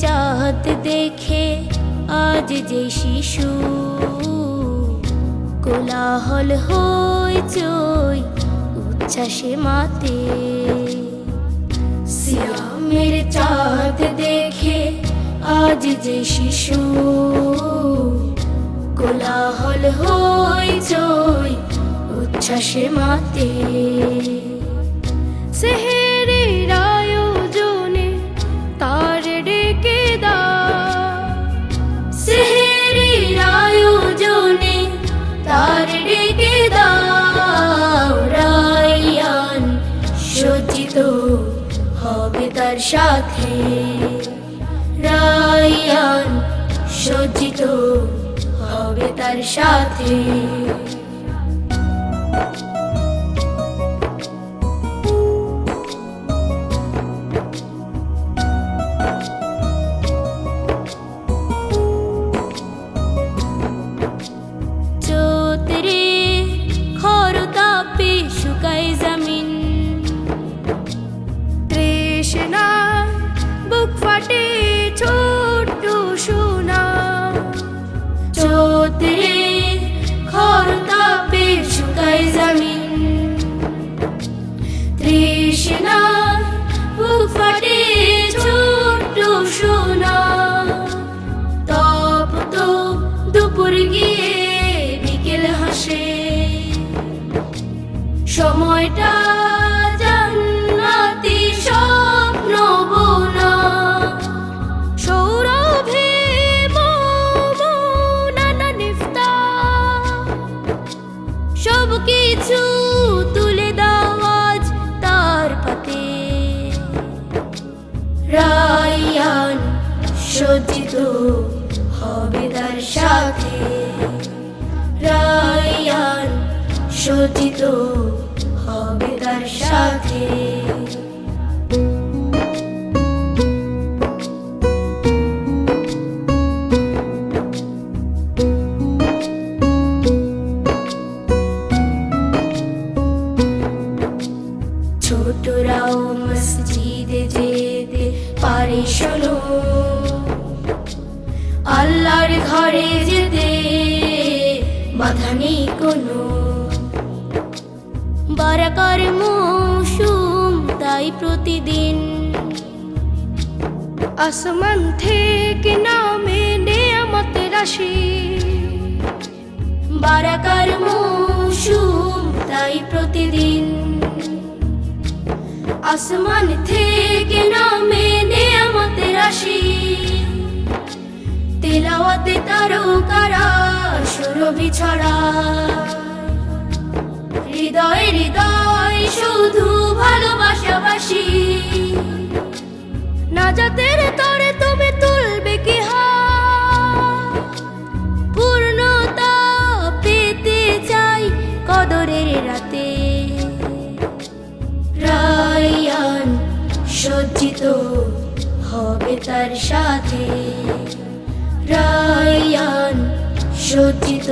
চাঁদ দেখে আজ যে শিশু কোলাহল হইচই উচ্ছ্বাসে মাতে। সিয়ামের চাঁদ দেখে আজ যে শিশু কোলাহল হইচই উচ্ছ্বাসে মাতে। সেহেরির আয়োজনে তার ডেকে দাও, সেহেরির আয়োজনে তার ডেকে দাও। রায়্যান সজ্জিত হবে তার সাথে, রায়্যান সজ্জিত হবে তার সাথে। চৈত্রে খরতাপে শুকায় জমিন, তৃষ্ণা বুক ফাটে ছোট্ট সোনা। চৈত্রে খরতাপে শুকায় জমিন, তৃষ্ণা বুক ফাটে ছোট্ট সোনা। তপ্ত দুপুর গিয়ে বিকেল হাসে, সময়টা জান্নাতি স্বপ্ন বোনা। সৌরভে নানা ইফতার, সব কিছু তুলে দাও আজ তার পাতে। রায়্যান সজ্জিত হবে তার সাথে, রায়্যান সজ্জিত হবে তার সাথে। ছোটরাও মসজিদে যেতে পারে শোনো, আল্লাহর ঘরে যেতে বাধা নেই কোনো। বারাকার মৌসুম তাই প্রতিদিন আসমান থেকে নামে নেয়ামত রাশি। বারাকার মৌসুম তাই প্রতিদিন আসমান থেকে নামে নেয়ামত রাশি। তেলাওয়াতে তারকারা সুরভি ছড়া, হৃদয় হৃদয় শুধু ভালোবাসাবাসি। নাজাতের তরে তুমি তুলবে কি হাত, পূর্ণতা পেতে চাই কদরের রাতে। রায়্যান সজ্জিত হবে তার সাথে, রায়্যান সজ্জিত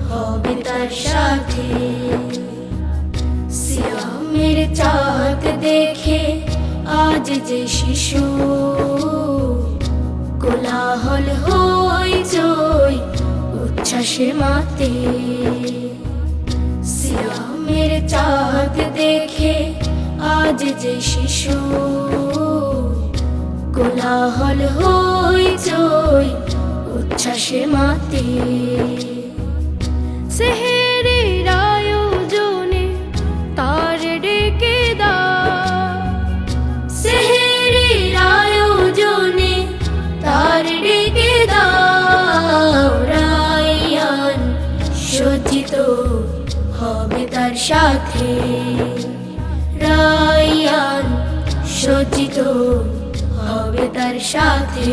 হবে তার সাথে। সিয়ামের চাঁদ দেখে আজ যে শিশু কোলাহল হইচই উচ্ছ্বাসে মাতে। সিয়ামের চাঁদ দেখে আজ যে শিশু কোলাহল হইচই উচ্ছ্বাসে মাতে। সেহেরির আয়োজনে তার ডেকে দাও, সেহেরির আয়োজনে তার ডেকে দাও। রায়্যান সজ্জিত হবে তার সাথে, রায়্যান সজ্জিত হবে তার সাথে।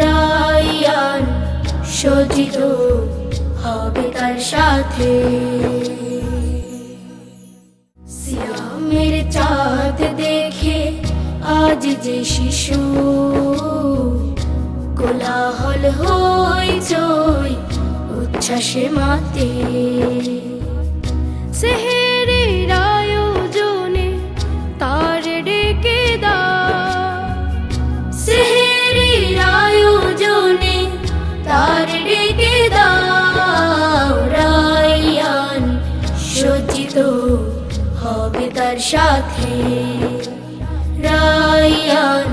রায়্যান সজ্জিত হবে তার সাথে। সিয়ামের চাঁদ দেখে আজ যে শিশু কোলাহল হইচই উচ্ছ্বাসে মাতে। সেহেরির আয়োজনে তার ডেকে দাও, তার সাথে, রায়ান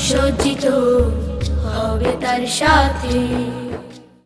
সজ্জিত হবে তার সাথে।